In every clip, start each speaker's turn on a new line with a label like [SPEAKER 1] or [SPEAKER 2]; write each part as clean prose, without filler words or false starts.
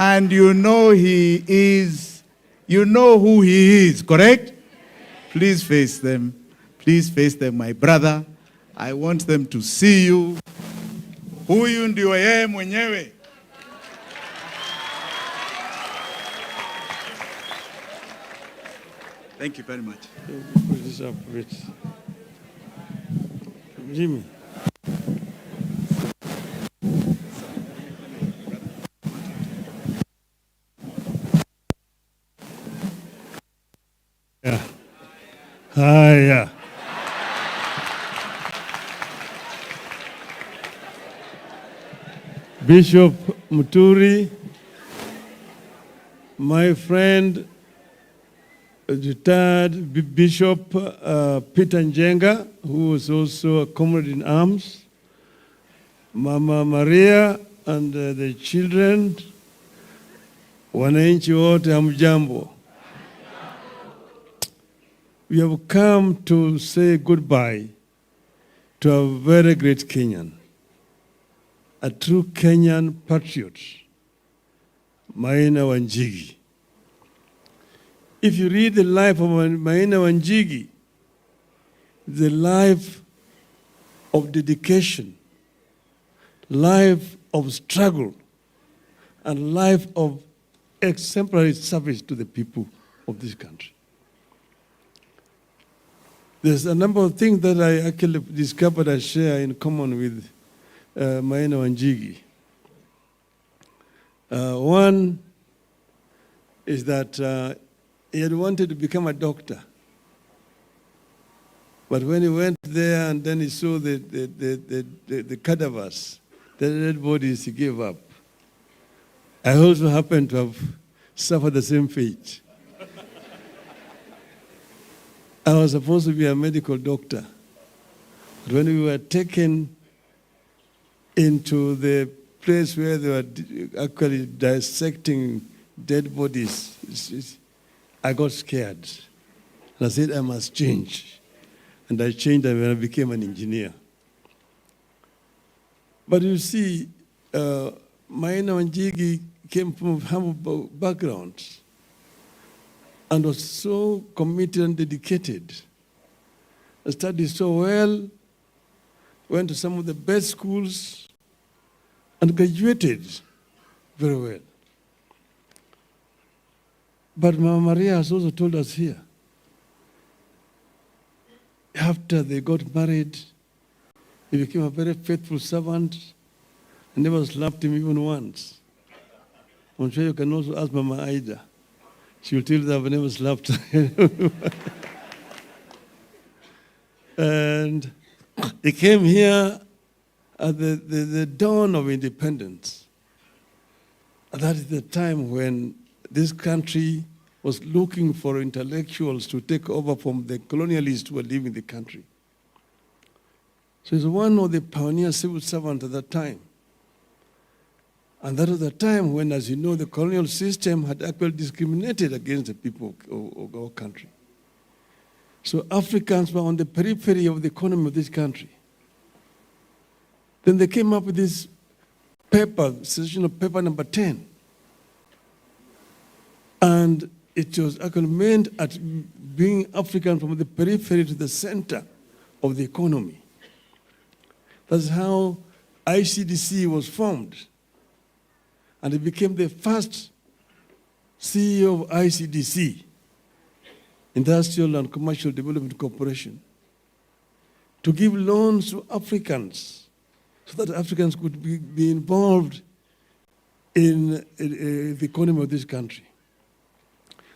[SPEAKER 1] And you know he is, you know who he is, correct? Please face them. Please face them, my brother. I want them to see you. Huyu ndio yeye mwenyewe. Thank you very much.
[SPEAKER 2] Put this up a bit. Jimmy. Yeah. Yeah. Bishop Muturi, my friend, retired Bishop Peter Njenga, who was also a comrade in arms, Mama Maria and the children, wananchi wote hamjambo. We have come to say goodbye to a very great Kenyan, a true Kenyan patriot, Maina Wanjigi. If you read the life of Maina Wanjigi, the life of dedication, life of struggle, and life of exemplary service to the people of this country. There's a number of things that I actually discovered I share in common with Maina Wanjigi. One is that he had wanted to become a doctor. But when he went there and then he saw the cadavers, the dead bodies, he gave up. I also happen to have suffered the same fate. I was supposed to be a medical doctor. But when we were taken into the place where they were actually dissecting dead bodies, I got scared. And I said, I must change. And I changed and I became an engineer. But you see, Maina Wanjigi came from humble background and was so committed and dedicated. I studied so well, went to some of the best schools, and graduated very well. But Mama Maria has also told us here, after they got married, he became a very faithful servant and never slapped him even once. I'm sure you can also ask Mama Aida. She will tell you that I've never slapped her. And he came here at the dawn of independence. And that is the time when this country was looking for intellectuals to take over from the colonialists who were leaving the country. So he's one of the pioneer civil servants at that time. And that was the time when, as you know, the colonial system had actually discriminated against the people of our country. So Africans were on the periphery of the economy of this country. Then they came up with this paper, Sessional Paper number 10. And it was actually meant at bringing Africans from the periphery to the center of the economy. That's how ICDC was formed. And he became the first CEO of ICDC, Industrial and Commercial Development Corporation, to give loans to Africans so that Africans could be involved in the economy of this country.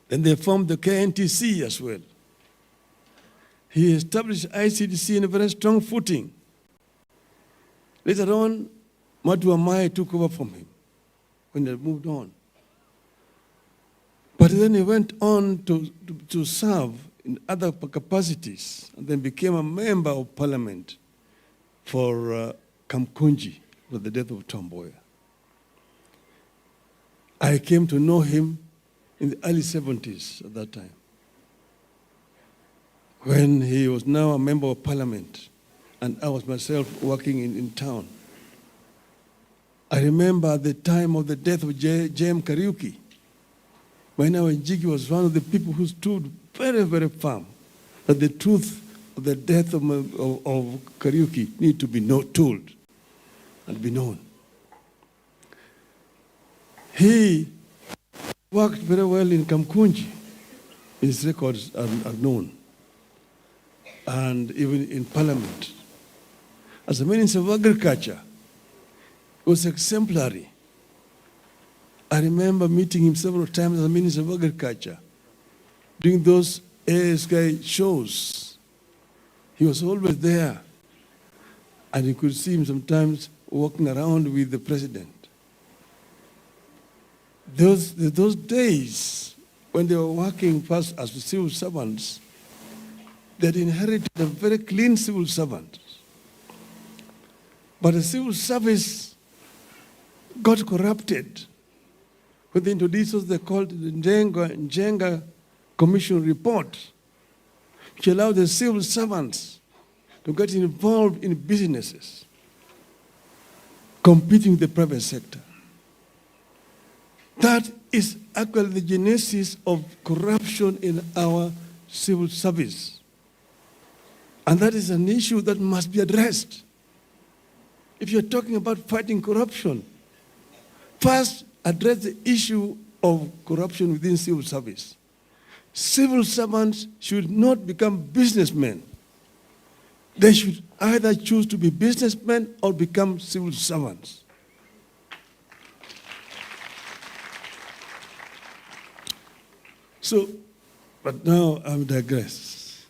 [SPEAKER 2] Then they formed the KNTC as well. He established ICDC in a very strong footing. Later on, Matu Amai took over from him when they moved on. But then he went on to serve in other capacities and then became a member of parliament for Kamkunji, for the death of Tom Mboya. I came to know him in the early 70s at that time, when he was now a member of parliament and I was myself working in town. I remember at the time of the death of J.M. Kariuki, when our Njigi was one of the people who stood very, very firm that the truth of the death of Kariuki need to be told and be known. He worked very well in Kamkunji. His records are known. And even in Parliament. As a Minister of Agriculture, he was exemplary. I remember meeting him several times as a Minister of Agriculture. During those ASK shows, he was always there. And you could see him sometimes walking around with the president. Those days, when they were working first as civil servants, they had inherited a very clean civil servant. But the civil service got corrupted when they introduced what they called the Njenga Commission report, which allowed the civil servants to get involved in businesses, competing with the private sector. That is actually the genesis of corruption in our civil service. And that is an issue that must be addressed. If you're talking about fighting corruption, first address the issue of corruption within civil service. Civil servants should not become businessmen. They should either choose to be businessmen or become civil servants. So, but now I'm digress.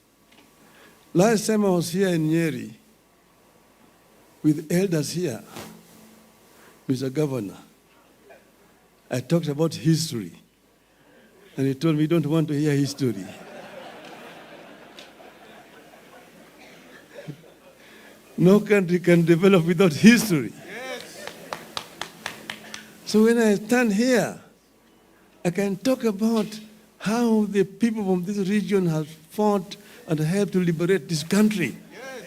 [SPEAKER 2] Last time I was here in Nyeri with elders here, Mr. Governor, I talked about history. And he told me, you don't want to hear history. No country can develop without history. Yes. So when I stand here, I can talk about how the people from this region have fought and helped to liberate this country. Yes.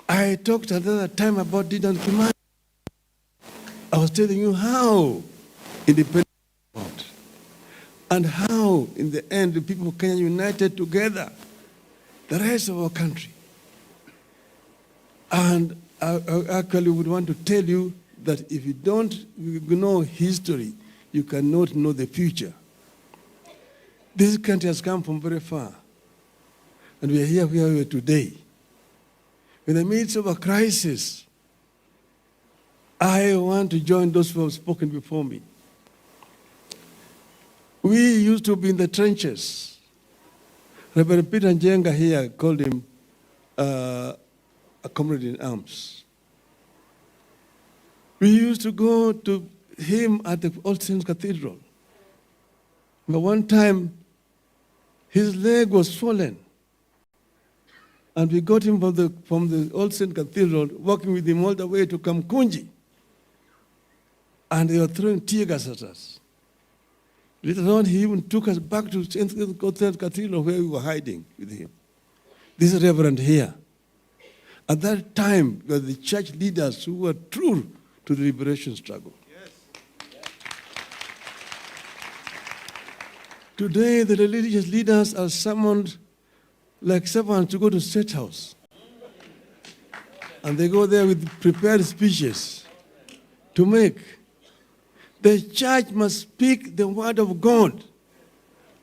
[SPEAKER 2] I talked another time about Dedan Kimathi. I was telling you how independence was fought and how, in the end, the people of Kenya united together, the rest of our country. And I actually would want to tell you that if you don't know history, you cannot know the future. This country has come from very far. And we are here where we are today. In the midst of a crisis, I want to join those who have spoken before me. We used to be in the trenches. Reverend Peter Njenga here called him a comrade in arms. We used to go to him at the All Saints Cathedral. But one time, his leg was swollen. And we got him from the All Saints Cathedral, walking with him all the way to Kamkunji. And they were throwing tear gas at us. Later on, he even took us back to Saint Cathedral where we were hiding with him. This reverend here. At that time, were the church leaders who were true to the liberation struggle. Yes. Today, the religious leaders are summoned like servants to go to State House. And they go there with prepared speeches to make. The church must speak the word of God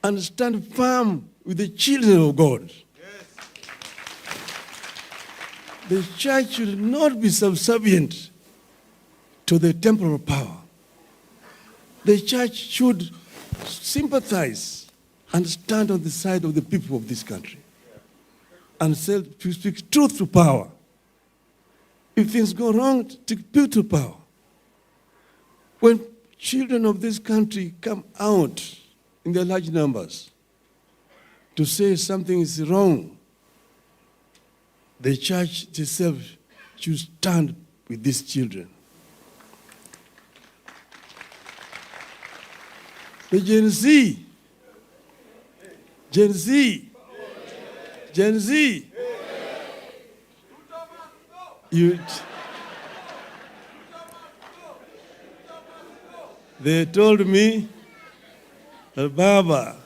[SPEAKER 2] and stand firm with the children of God. Yes. The church should not be subservient to the temporal power. The church should sympathize and stand on the side of the people of this country and speak truth to power. If things go wrong, speak truth to power. When children of this country come out in their large numbers to say something is wrong, the church itself should stand with these children. The Gen Z, They told me that Baba,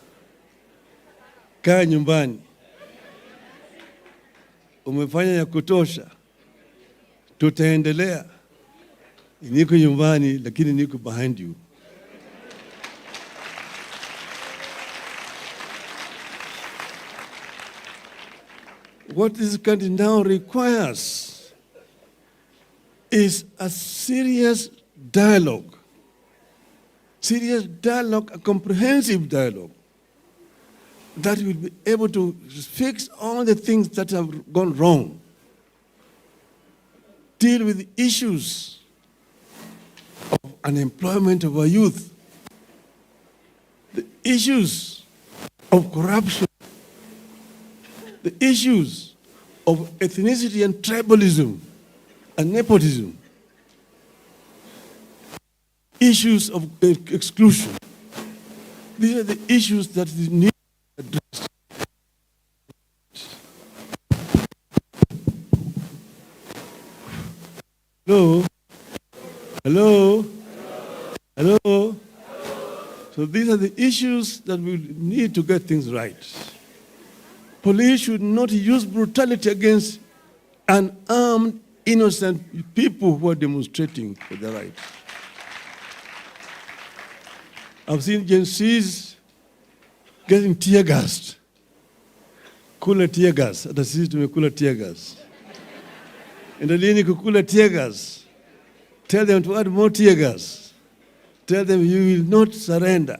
[SPEAKER 2] kaa nyumbani, umefanya ya kutosha, tutaendelea. Niko nyumbani lakini niko behind you. What this country now requires is a serious dialogue, a comprehensive dialogue that will be able to fix all the things that have gone wrong, deal with issues of unemployment of our youth, the issues of corruption, the issues of ethnicity and tribalism and nepotism, issues of exclusion. These are the issues that need addressed. Hello? Hello? Hello? So these are the issues that we need to get things right. Police should not use brutality against unarmed, innocent people who are demonstrating for their rights. I've seen Gen Zs getting tear gassed. Kula tear gas. Hata sisi tumekula tear gas. Endeleeni kukula tear gas. Tell them to add more tear gas. Tell them you will not surrender.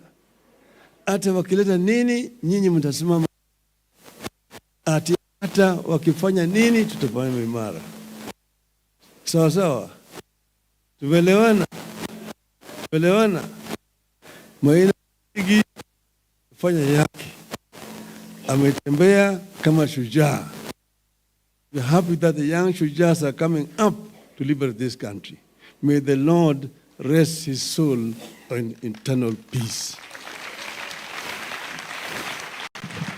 [SPEAKER 2] Hata wakileta nini, nyinyi mtasimama. Hata wakifanya nini, tutafanya imara. Sawa sawa. Tumeelewana? Tumeelewana? Maina fanya yake. Ametembea kama shujaa. We are happy that the young shujaas are coming up to liberate this country. May the Lord rest his soul in eternal peace.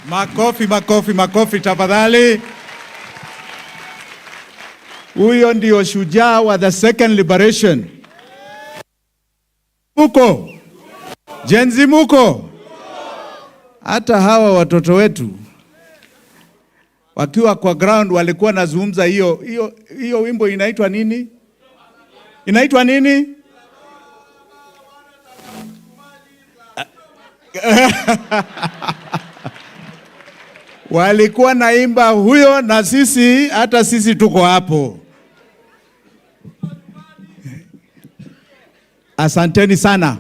[SPEAKER 1] Makofi, makofi, makofi tafadhali. Huyo ndio shujaa wa the second liberation. Muko. Gen Z muko. Hata hawa watoto wetu wakiwa kwa ground walikuwa nazungumza hiyo wimbo inaitwa nini? Inaitwa nini? Walikuwa naimba huyo na sisi, hata sisi tuko hapo. Asanteni sana.